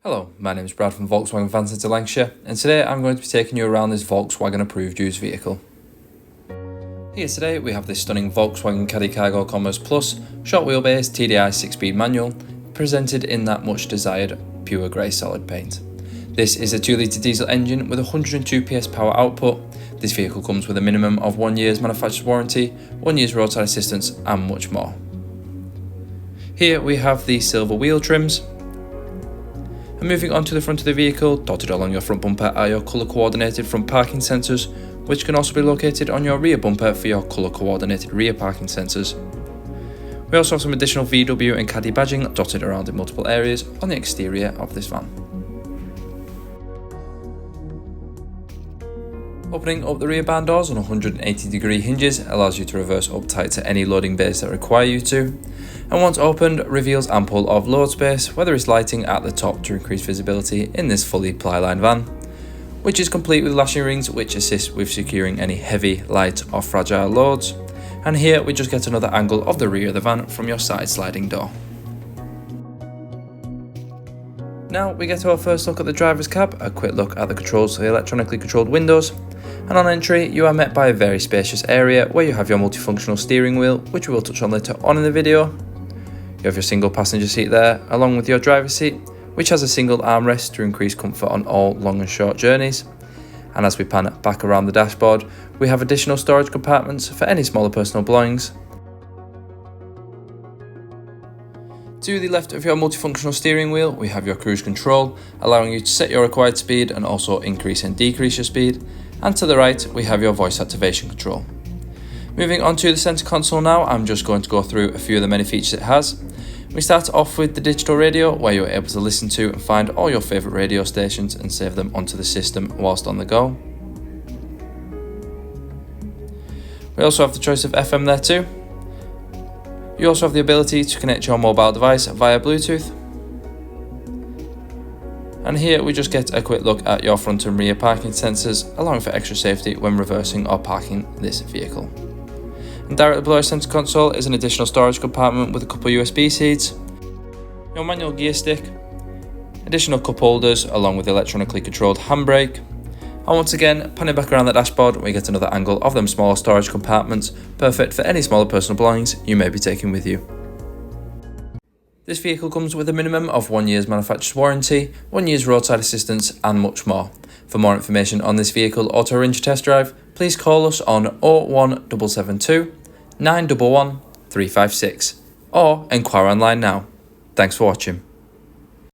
Hello, my name is Brad from Volkswagen Van Centre Lancashire, and today I'm going to be taking you around this Volkswagen approved used vehicle. Here today we have this stunning Volkswagen Caddy Cargo Commerce Plus short wheelbase TDI 6-speed manual, presented in that much desired pure grey solid paint. This is a 2-litre diesel engine with 102 PS power output. This vehicle comes with a minimum of 1 year's manufacturer's warranty, 1 year's roadside assistance and much more. Here we have the silver wheel trims. And moving on to the front of the vehicle, dotted along your front bumper are your colour coordinated front parking sensors, which can also be located on your rear bumper for your colour coordinated rear parking sensors. We also have some additional VW and Caddy badging dotted around in multiple areas on the exterior of this van. Opening up the rear barn doors on 180-degree hinges allows you to reverse up tight to any loading bays that require you to, and once opened reveals ample of load space, where there is lighting at the top to increase visibility in this fully ply-lined van, which is complete with lashing rings which assist with securing any heavy, light or fragile loads. And here we just get another angle of the rear of the van from your side sliding door. Now we get to our first look at the driver's cab, a quick look at the controls for the electronically controlled windows, and on entry you are met by a very spacious area where you have your multifunctional steering wheel, which we will touch on later on in the video. You have your single passenger seat there, along with your driver's seat, which has a single armrest to increase comfort on all long and short journeys. And as we pan back around the dashboard, we have additional storage compartments for any smaller personal belongings. To the left of your multifunctional steering wheel, we have your cruise control, allowing you to set your required speed and also increase and decrease your speed. And to the right, we have your voice activation control. Moving on to the centre console now, I'm just going to go through a few of the many features it has. We start off with the digital radio, where you're able to listen to and find all your favourite radio stations and save them onto the system whilst on the go. We also have the choice of FM there too. You also have the ability to connect your mobile device via Bluetooth. And here we just get a quick look at your front and rear parking sensors, allowing for extra safety when reversing or parking this vehicle. And directly below our centre console is an additional storage compartment with a couple of USB seats, your manual gear stick, additional cup holders along with the electronically controlled handbrake. And once again, panning back around the dashboard, we get another angle of them smaller storage compartments, perfect for any smaller personal belongings you may be taking with you. This vehicle comes with a minimum of 1 year's manufacturer's warranty, 1 year's roadside assistance and much more. For more information on this vehicle or to arrange a test drive, please call us on 01772 911 356 or inquire online now. Thanks for watching.